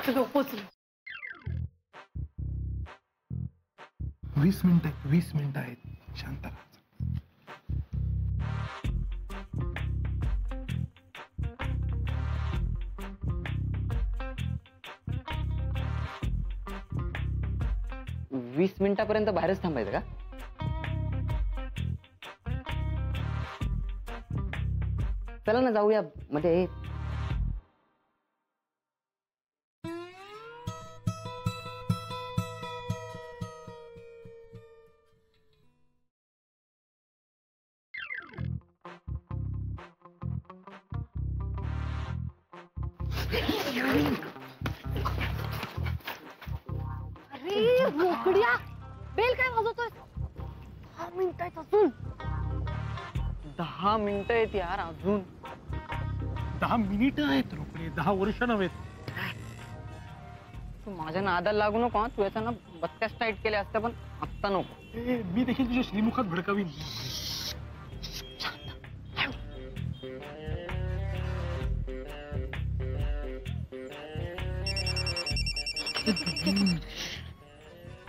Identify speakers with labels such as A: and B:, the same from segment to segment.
A: पोचलो.
B: 20 मिनिटं आहेत. शांत राहा.
C: वीस मिनिटापर्यंत बाहेरच थांबायचं का? चला ना जाऊया मध्ये.
A: अरे रोकड्या, बेल काय वाजवतोय? 10 मिनिटं आहेत अजून.
C: 10 मिनिटं आहेत यार अजून.
B: 10 मिनिटं आहेत रोकडे, 10 वर्ष नव्हेत.
C: तू माझ्या नादाला लागू नको. तू याचा ना बत्त्यास टाईट केले असते पण आत्ता नको.
B: मी देखील तुझ्या श्रीमुखात भडकावीन.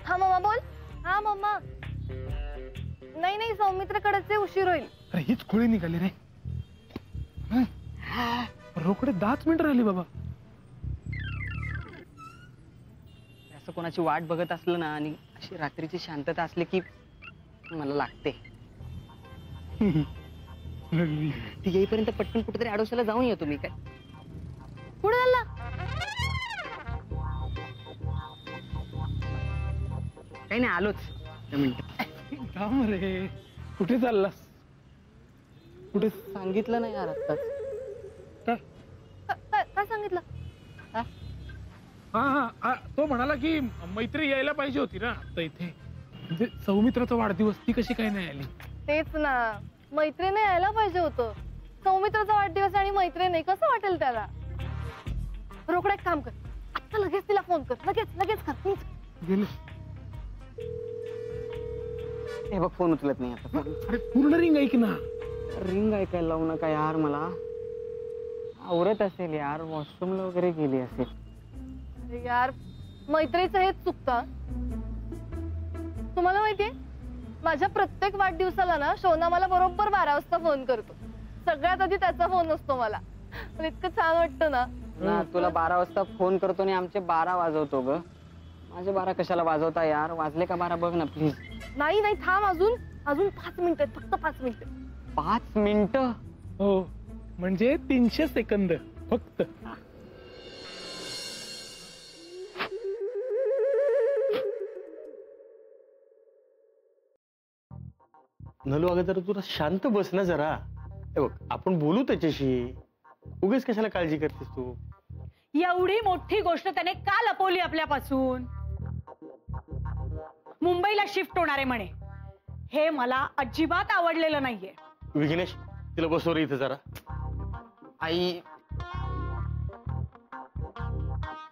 A: हा मम्मा बोल. हा मम्मा. नाही सौमित्रकडेच उशीर होईल.
B: अरे हीच खोळी निघाली रे. रोकडे 10 मिनिटं राहिली बाबा.
C: असं कोणाची वाट बघत असलं ना आणि अशी रात्रीची शांतता असली की मला लागते. ती येईपर्यंत पटकन कुठेतरी आडोशाला जाऊन येतो मी. काय
A: पुढे झाला?
C: काही नाही आलोच.
B: काम रे. कुठे चाललास? कुठे
C: सांगितलं नाही यार आत्ताच.
A: काय सांगितलं?
B: हा तो म्हणाला की मैत्री यायला पाहिजे होती ना आता इथे. म्हणजे सौमित्राचा वाढदिवस, ती कशी काय नाही आली?
A: तेच ना, मैत्रीने यायला पाहिजे होतं. सौमित्राचा वाढदिवस आणि मैत्रीने कसं वाटेल त्याला? रोकडा एक काम कर, आता लगेच तिला फोन कर. लगेच कर प्लीज.
B: गेले.
C: हे बघ फोन उचलत नाही आता.
B: अरे पूर्ण रिंग ऐक ना.
C: रिंग ऐकायला लावू नका यार. मला आवरत असेल यार, वॉशरूमला वगैरे गेली असेल.
A: अरे यार, मैत्रीचं हेच चुकतं. तुम्हाला माहितीये, माझ्या प्रत्येक वाढदिवसाला ना शोना मला बरोबर 12 वाजता फोन करतो. सगळ्यात आधी त्याचा फोन असतो मला. इतकं छान वाटतं ना.
C: तुला 12 वाजता फोन करतो आणि आमचे 12 वाजवतो ग. माझे 12 कशाला वाजवता यार? वाजले का 12 बघ ना प्लीज.
A: नाही थांब, अजून 5 मिनिटं, फक्त 5 मिनिटं.
C: 5 मिनिटं?
B: हो, म्हणजे 300 सेकंद फक्त.
D: नलू अगं जरा तुला शांत बस ना जरा. हे बघ आपण बोलू त्याच्याशी. उगीच कशाला काळजी करतेस तू?
E: एवढी मोठी गोष्ट त्याने का लपवली आपल्यापासून? मुंबईला शिफ्ट होणार आहे म्हणे. हे मला अजिबात आवडलेलं नाहीये.
D: विघ्नेश, तिला बसव रे इथं जरा.
C: आई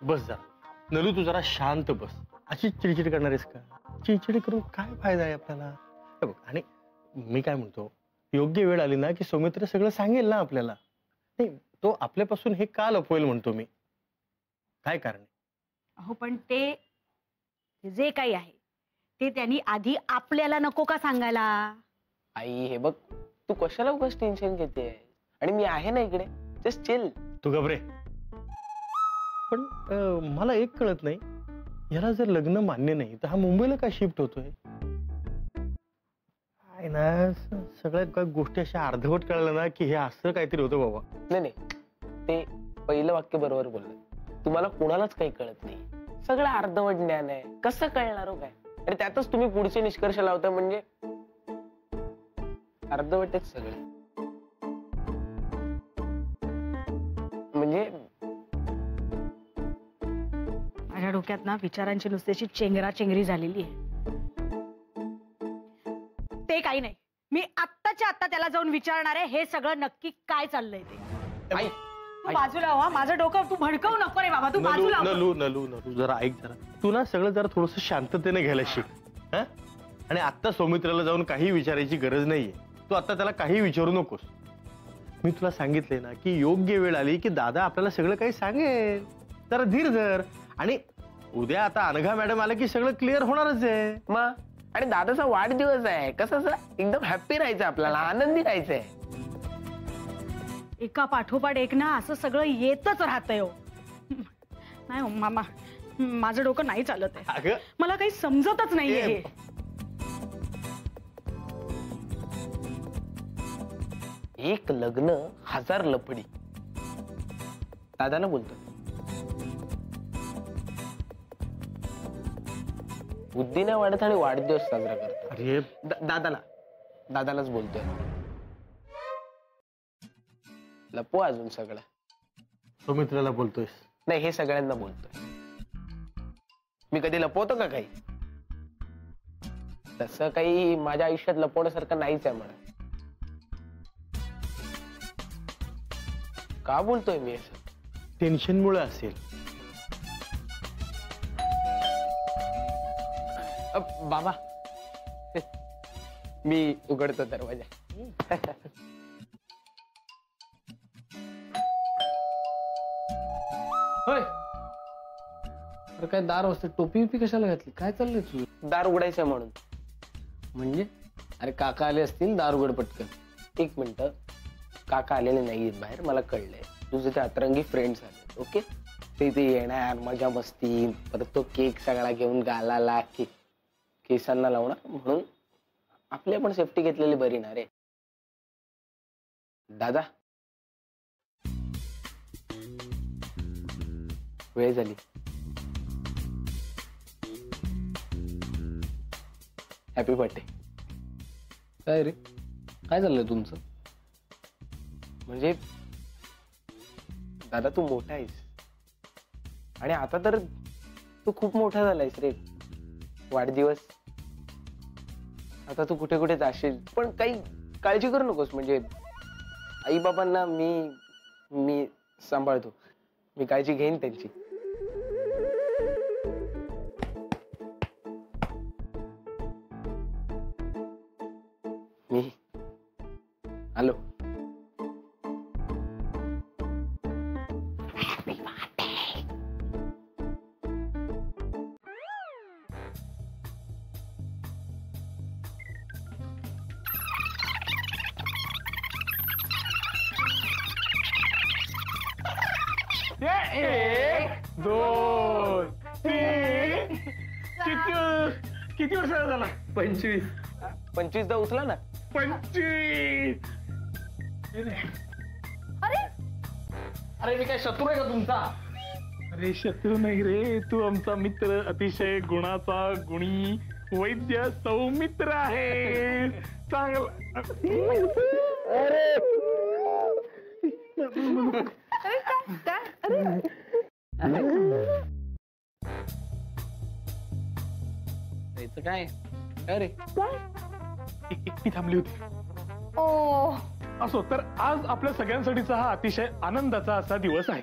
D: बस जरा. नलू तू जरा शांत बस. अशी चिडचिड करणार आहेस का? चिडचिड करून काय फायदा आहे आपल्याला? हे बघ, आणि मी काय म्हणतो, योग्य वेळ आली ना की सौमित्र सगळं सांगेल ना आपल्याला. नाही, तो आपल्यापासून हे का लपवेल म्हणतो मी. काय कारण आहे?
E: अहो पण ते जे काही आहे ते त्यांनी आधी आपल्याला नको का सांगायला?
F: आई हे बघ, तू कशाला उगाच टेन्शन घेते? आणि मी आहे ना इकडे. Just chill.
D: तू घबरे. पण मला एक कळत नाही, याला जर लग्न मान्य नाही तर हा मुंबईला का शिफ्ट होतोय? काय ना, सगळ्या गोष्टी अशा अर्धवट कळलं ना की हे असं काहीतरी होतं बाबा.
F: नाही, ते पहिलं वाक्य बरोबर बोललं. तुम्हाला कोणालाच काही कळत नाही. सगळं अर्धवट ज्ञान आहे. कसं कळणार हो काय? आणि त्यातच तुम्ही पुढचे निष्कर्ष लावता म्हणजे अर्धवटच सगळे. म्हणजे
E: माझ्या डोक्यात ना विचारांची नुसतीची चेंगराचेंगरी झालेली आहे. ते काही नाही, मी आत्ताच्या आत्ता त्याला जाऊन विचारणार आहे हे सगळं नक्की काय चाललंय ते.
F: आई
E: तू बाजूला हो. माझं डोकं तू भडकवू नको रे बाबा. तू बाजूला हो.
D: नलू जरा ऐक जरा. तू ना सगळं जरा थोडस शांततेने घ्यायला शिक. हा, आणि आता सौमित्राला जाऊन काही विचारायची गरज नाहीये. तू आता त्याला काही विचारू नकोस. मी तुला सांगितलंय ना की योग्य वेळ आली की दादा आपल्याला सगळं काही सांगेल. जरा धीर धर. आणि उद्या आता अनघा मॅडम आलं की सगळं क्लिअर होणारच आहे.
F: मग आणि दादाचा वाढदिवस आहे, कसं एकदम हॅप्पी राहायचं, आपल्याला आनंदी राहायचंय.
E: एका पाठोपाठ एक ना असं सगळं येतच राहतंय हो. नाही हो मामा, माझं डोकं नाही चालत आहे.
D: अगं
E: मला काही समजतच नाहीये हे.
F: एक लग्न 1000 लफडी. दादाला बोलतो, बुद्धी नाही वाढत आणि वाढदिवस साजरा करतो.
D: अरे
F: दादालाच बोलतोय. लपो अजून सगळं.
D: सौमित्राला बोलतोयस?
F: नाही, हे सगळ्यांना बोलतोय. मी कधी लपवतो का काही? तसं काही माझ्या आयुष्यात लपवण्यासारखं नाहीच आहे मला. का बोलतोय मी असं?
D: टेन्शनमुळे असेल.
F: बाबा, मी उघडतो दरवाजा.
B: होय, अरे काय दार वाजते, टोपी बिपी कशाला घातली, काय चाललंय तुझं?
F: दार उघडायचंय म्हणून.
B: म्हणजे अरे काका आले असतील, दार उघड पटकन.
F: एक मिनिट, काका आलेले नाहीयेत बाहेर, मला कळलंय. तुझे ते अतरंगी फ्रेंड्स आले. ओके, ते इथे येणार, मजा मस्ती, परत तो केक सगळा घेऊन गालाला केसांना लावणार, म्हणून आपली आपण सेफ्टी घेतलेली बरी ना रे. दादा, वेळ झाली. Happy birthday.
B: काय रे, काय चाललंय तुमचं?
F: म्हणजे दादा, तू मोठा आहेस आणि आता तर तू खूप मोठा झालायस रे. वाढदिवस, आता तू कुठे कुठे जाशील, पण काही काळजी करू नकोस. म्हणजे आई बाबांना मी सांभाळतो, मी काळजी घेईन त्यांची. मी आलो.
B: एक, दोन, तीन. किती वर्षाचा झाला?
F: 25दा उचला ना.
B: 25.
A: अरे
B: अरे मी काय शत्रू आहे का तुमचा? अरे शत्रू नाही रे, तू आमचा मित्र, अतिशय गुणाचा गुणी वैद्य सौमित्र आहे. चांगला.
A: काय अरे
B: काय काय रे, एकटी थांबली होती.
A: ओ,
B: असो तर आज आपल्या सगळ्यांसाठीचा हा अतिशय आनंदाचा असा दिवस आहे.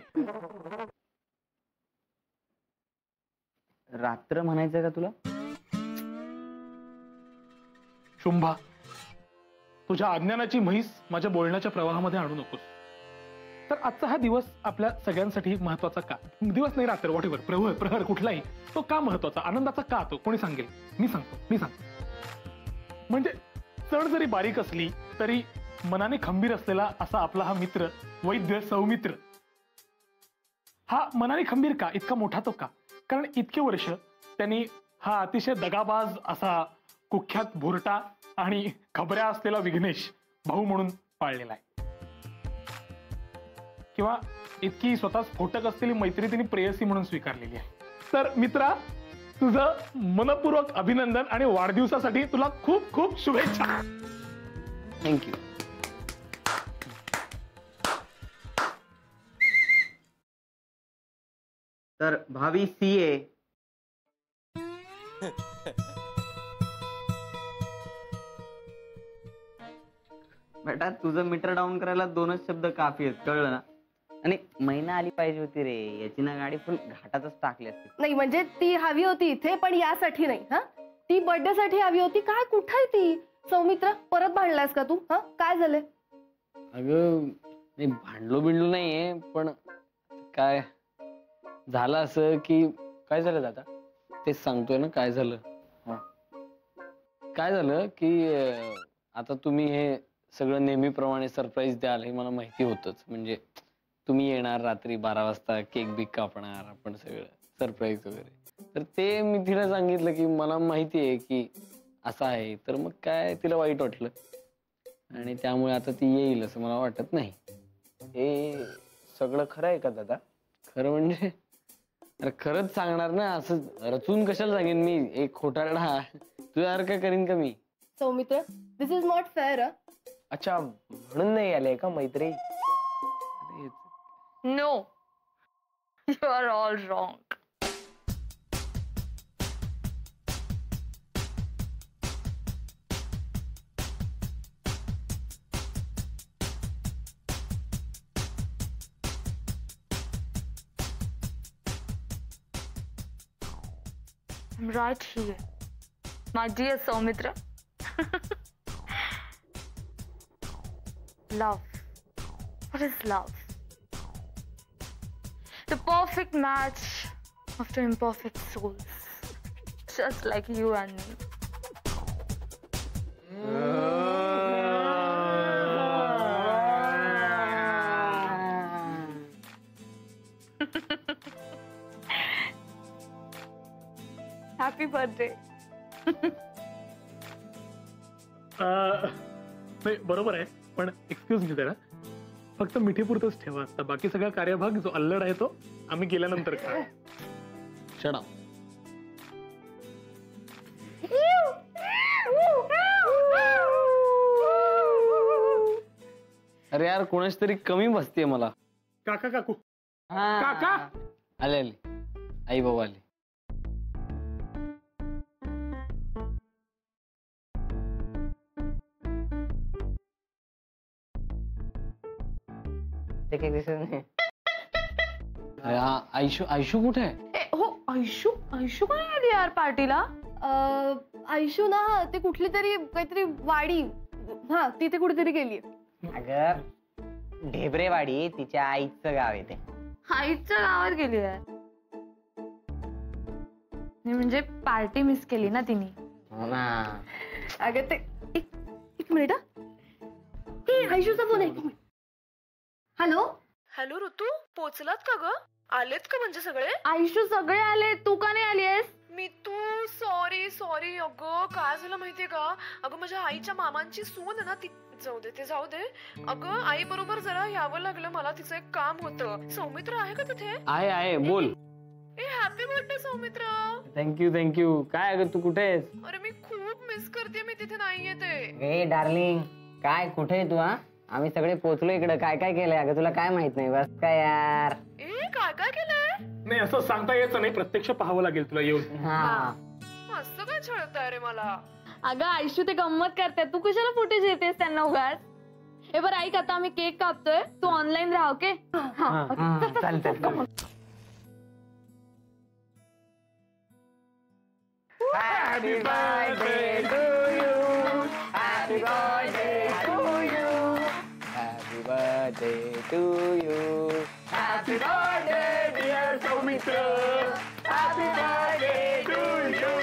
C: रात्र म्हणायचं का तुला?
B: शुंभा, तुझ्या अज्ञानाची म्हैस माझ्या बोलण्याच्या प्रवाहामध्ये आणू नकोस. तर आजचा हा दिवस आपल्या सगळ्यांसाठी महत्वाचा का? दिवस नाही, रात्र, व्हॉटेवर, प्रहर कुठलाही, तो का महत्वाचा, आनंदाचा का, तो कोणी सांगेल? मी सांगतो. म्हणजे चढ जरी बारीक असली तरी मनाने खंबीर असलेला असा आपला हा मित्र वैद्य सौमित्र. हा मनाने खंबीर का, इतका मोठा तो का? कारण इतके वर्ष त्यांनी हा अतिशय दगाबाज असा कुख्यात भुरटा आणि खबऱ्या असलेला विघ्नेश भाऊ म्हणून पाळलेला आहे. किंवा इतकी स्वतः स्फोटक असलेली मैत्री त्यांनी प्रेयसी म्हणून स्वीकारलेली आहे. तर मित्रा, तुझं मनपूर्वक अभिनंदन आणि वाढदिवसासाठी तुला खूप खूप शुभेच्छा.
C: थँक्यू. तर भावी CA बेटा, तुझं मीटर डाऊन करायला 2च शब्द काफी आहेत, कळलं ना? आणि महिना आली पाहिजे होती रे, याची ना गाडी फुल घाटातच टाकली असती.
A: नाही म्हणजे ती हवी होती इथे, पण यासाठी नाही. हा, ती बर्थडे साठी हवी होती. काय कुठे आहे ती? सौमित्र, परत भांडलास का तू? हा, काय झालंय?
C: अगं भांडलो बिंडलो नाहीये, पण काय झालं असं की
F: काय झालं दादा?
C: तेच सांगतोय ना काय झालं. काय झालं की आता तुम्ही हे सगळं नेहमीप्रमाणे सरप्राईज द्याल हे मला माहिती होतच. म्हणजे तुम्ही येणार रात्री 12 वाजता, केक बिक कापणार, आपण सगळं सरप्राईज वगैरे. तर ते मी तिला सांगितलं की मला माहिती आहे की असं आहे. तर मग काय तिला वाईट वाटलं आणि त्यामुळे आता ती येईल असं मला वाटत नाही.
F: हे सगळं खरं आहे का दादा?
C: खरं म्हणजे अरे खरंच सांगणार ना, असं रचून कशाला सांगेन मी. एक खोटारडा तुझ्यासारखं करीन का मी?
A: Saumitra, this is not fair.
F: अच्छा, म्हणून नाही आले का Maitri?
A: No, you are all wrong.
G: I'm right here, my dear Soumitra. Love. What is love? The perfect match of two imperfect souls, just like you and me. Happy birthday.
B: नाही बरोबर आहे, पण excuse me जरा, फक्त मिठीपुरतच ठेवा. आता बाकी सगळा कार्यभाग जो अल्लड आहे तो आम्ही गेल्यानंतर काय.
C: Shut up. अरे यार कोणाच तरी कमी बसतेय मला.
B: काका काकू काका
C: आले आले, आई बाबा आले.
F: ते काही दिसत नाही.
C: अरे हा आयशू, आयशू कुठे आहे?
G: हो, आयशू आयशू काय आली यार पार्टीला?
A: आयशू ना, ते कुठली तरी काहीतरी वाडी, हा तिथे कुठेतरी गेली.
C: अगं ढेबरेवाडी तिच्या आईचं गाव आहे ते.
G: आईच्या गावात गेली आहे. म्हणजे पार्टी मिस केली ना तिने.
C: हो ना.
A: अगं ते एक मिनिट. हे आयशूचा फोन आहे. हॅलो
G: हॅलो ऋतू, पोचलात का ग? आलेत का म्हणजे सगळे? आयशू सगळे आले, तू का नाही आलीयस? मी तू सॉरी सॉरी. अगं काय झालं माहितीये का, अगं माझ्या आईच्या मामांची सून आहे ना ती. जाऊ दे ते जाऊ दे. अगं आई बरोबर जरा यावं लागलं मला, तिचं एक काम होतं. सौमित्र आहे का तिथे?
C: आहे बोल.
G: ए happy birthday Saumitra.
C: Thank you thank you. काय अगं तू कुठे आहेस?
G: अरे मी खूप मिस करते, मी तिथे नाहीये ते.
C: ए डार्लिंग, काय कुठे आहे तू? हा, आम्ही सगळे पोहोचलो इकडे. काय काय केलंय अगं, तुला काय माहित नाही? बस काय यार.
G: ए काय काय केलंय?
B: नाही असं सांगता यायचं नाही, प्रत्यक्ष पाहावं लागेल तुला येऊन.
C: हा
G: मस्त काय छळताय रे मला.
H: अगं आयशू ते गंमत करतात, तू कशाला फुटेज येतेस त्यांना उगाच. हे बरं ऐक, आता आम्ही केक कापतोय, तू ऑनलाईन राहा ओके.
F: चालतंय. Happy birthday to you. Happy birthday to you. Happy birthday to you. Happy birthday dear Soumitra. Happy birthday to you.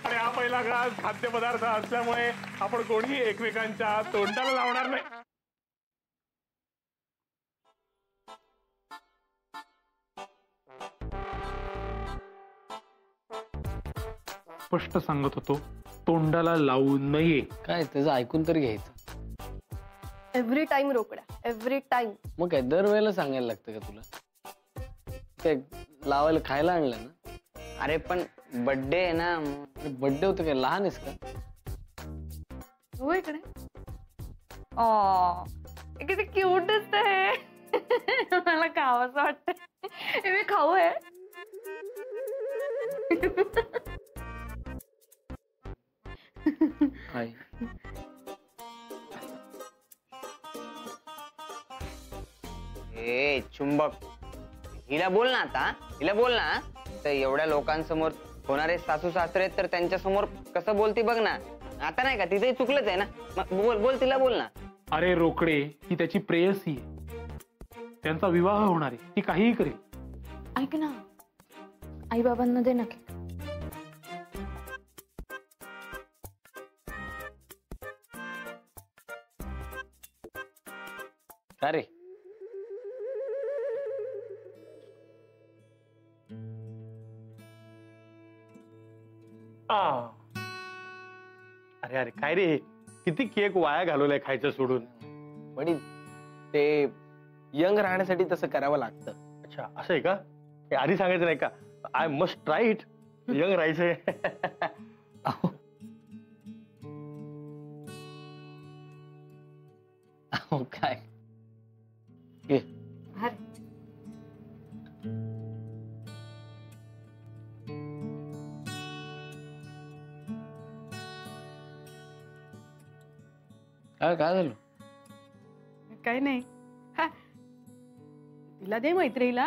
B: आणि हा पहिला घास खाद्यपदार्थ असल्यामुळे आपण कोणीही एकमेकांच्या तोंडाला लावणार नाही. स्पष्ट सांगत होतो, तोंडाला लावू नये.
C: काय त्याचं ऐकून तरी घ्यायचं.
A: एव्हरी टाइम रोकड्या, एव्हरी टाइम.
C: मग काय दरवेळेला सांगायला लागतं का तुला? काय लावायला खायला आणलं ना? अरे पण बर्थडे आहे ना. बर्थडे होतं काय, लहान आहेस का?
G: हो इकडे. किती क्यूट दिसतंय. मला खावंसं वाटतं. हे मी खाऊ आहे.
C: हाय.
I: ए चुंबक, हिला बोल ना आता. हिला बोल ना. तर एवढ्या लोकांसमोर होणारे सासू सासरे आहेत तर त्यांच्या समोर कसं बोलती बघ ना. आता नाही का, तिथे चुकलंच आहे ना. बोल बोल, तिला बोल ना.
B: अरे रोकडे, ही त्याची प्रेयसी आहे. त्यांचा विवाह होणार आहे, ती काहीही करेल.
H: ऐक ना, आई बाबांना दे ना केक.
C: का रे?
D: अरे अरे काय रे, किती केक वाया घालवलाय खायचं सोडून.
F: पण ते यंग राहण्यासाठी तसं करावं लागतं.
D: अच्छा असं आहे का? हे आधी सांगायचं नाही का? I must try it. Young राहायचंय.
C: काय घे. काय झालं?
E: काय नाही. हा, तिला दे मैत्रीला.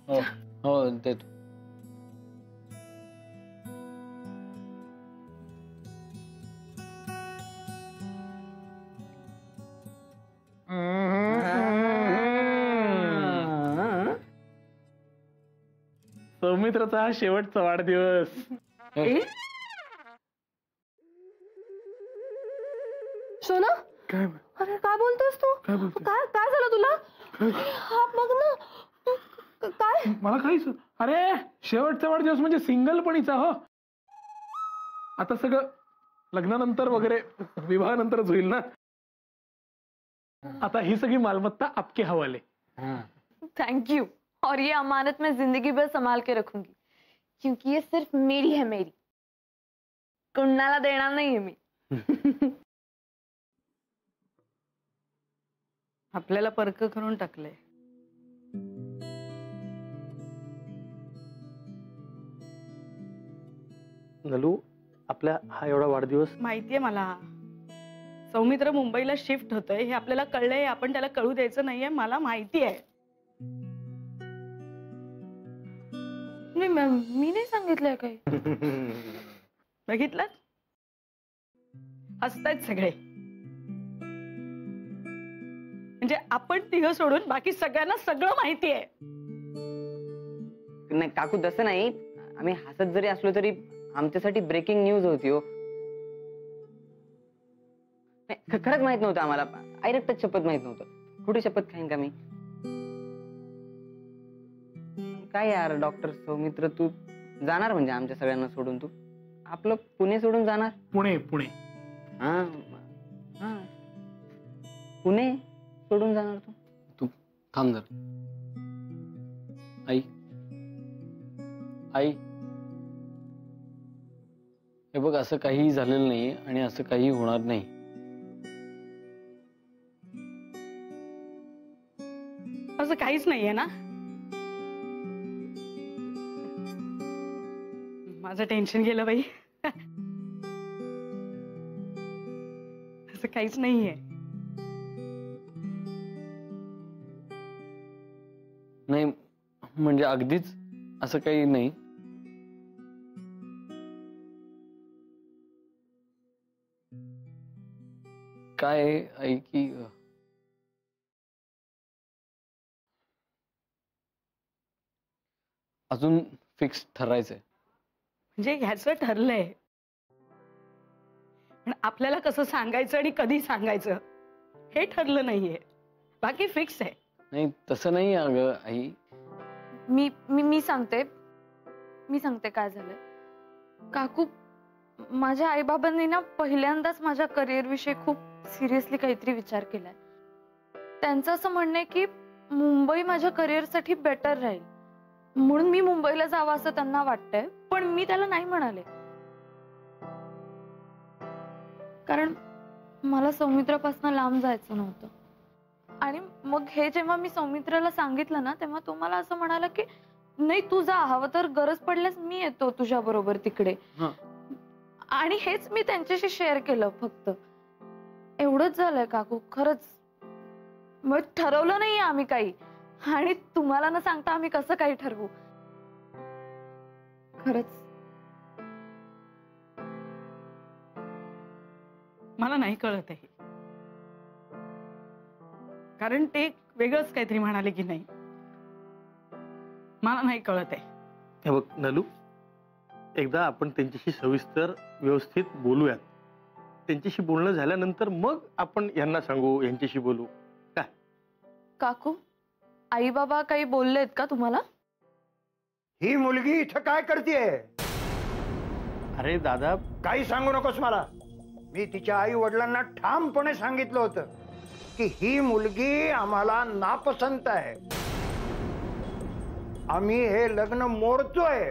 C: हो हो देतो.
B: सौमित्रचा हा शेवटचा वाढदिवस.
A: सोना,
B: काय
A: अरे काय बोलतोस तू?
B: काय बोलतोय?
A: काय काय झालं तुला? हा बघ ना. काय?
B: मला काहीच. अरे शेवटचा वाढदिवस म्हणजे सिंगलपणीचा. हो, आता सगळं लग्नानंतर वगैरे विवाहानंतरच होईल ना. आता ही सगळी मालमत्ता आपके हवाले.
H: थैंक यू, और ये अमानत मैं जिंदगी भर संभाल के रखूंगी, क्योंकि ये सिर्फ मेरी है, मेरी. कुणाला देणार नाहीये मी.
E: आपल्याला परक करून टाकलंय.
D: नलू, आपल्या हा एवढा वाढदिवस.
E: माहितीये मला. सौमित्र मुंबईला शिफ्ट होतोय हे आपल्याला कळलंय. आपण त्याला कळू द्यायचं नाहीये, मला माहिती आहे.
H: मी नाही सांगितलंय काही.
E: बघितलं, हसतायत सगळे. म्हणजे आपण तिघं सोडून बाकी सगळ्यांना सगळं माहिती आहे.
I: नाही काकू, तसं नाही. आम्ही हसत जरी असलो तरी आमच्यासाठी ब्रेकिंग न्यूज होती हो. खरंच माहित नव्हतं आम्हाला. आई रक्तात शपथ माहित नव्हतं. कुठे शपथ खाईन का मी? काय यार डॉक्टर सौमित्र, तू जाणार म्हणजे आमच्या सगळ्यांना सोडून? तू आपलं पुणे सोडून जाणार?
B: पुणे पुणे
I: हा हा, पुणे सोडून जाणार तू?
C: तू थांब जरा. आई आई, हे बघ, असं काहीही झालेलं नाही आणि असं काही होणार नाही.
E: असं काहीच नाहीये ना? माझं टेन्शन गेलं बाई. असं काहीच नाहीये.
C: नाही म्हणजे अगदीच असं काही नाही. काय आहे, आई, की अजून फिक्स ठरायचंय.
E: म्हणजे ह्याचं ठरलंय, पण आपल्याला कसं सांगायचं आणि कधी सांगायचं हे ठरलं नाहीये. बाकी फिक्स आहे.
C: नाही तसं नाही अगं आई.
H: मी सांगते काय झालंय. काकू, माझ्या आईबाबांनी ना पहिल्यांदाच माझ्या करिअर विषयी खूप सिरियसली काहीतरी विचार केलाय. त्यांचं असं म्हणणं आहे की मुंबई माझ्या करिअरसाठी बेटर राहील, म्हणून मी मुंबईला जावं असं त्यांना वाटतंय. पण मी त्याला नाही म्हणाले, कारण मला सौमित्रापासून लांब जायचं नव्हतं. आणि मग हे जेव्हा मी सौमित्राला सांगितलं ना, तेव्हा तो मला असं म्हणाला की नाही, तू जा, हवं तर गरज पडल्यास मी येतो तुझ्या बरोबर तिकडे. आणि हेच मी त्यांच्याशी शेअर केलं. फक्त एवढंच झालंय काकू, खरंच. मग ठरवलं नाही आम्ही काही, आणि तुम्हाला न सांगता आम्ही कसं काही ठरवू. खरंच
E: मला नाही कळत आहे, कारण ते वेगळंच काहीतरी म्हणाले की नाही मला नाही कळत आहे.
D: हे बघ नलू, एकदा आपण त्यांच्याशी सविस्तर व्यवस्थित बोलूयात. त्यांच्याशी बोलणं झाल्यानंतर मग आपण यांना सांगू, यांच्याशी बोलू. काय
H: काकू, आई बाबा काही बोललेत का तुम्हाला?
J: ही मुलगी इथं काय करतेय?
D: अरे दादा,
J: काही सांगू नकोस मला. मी तिच्या आई वडिलांना ठामपणे सांगितलं होतं की ही मुलगी आम्हाला नापसंत आहे. आम्ही हे लग्न मोडतोय.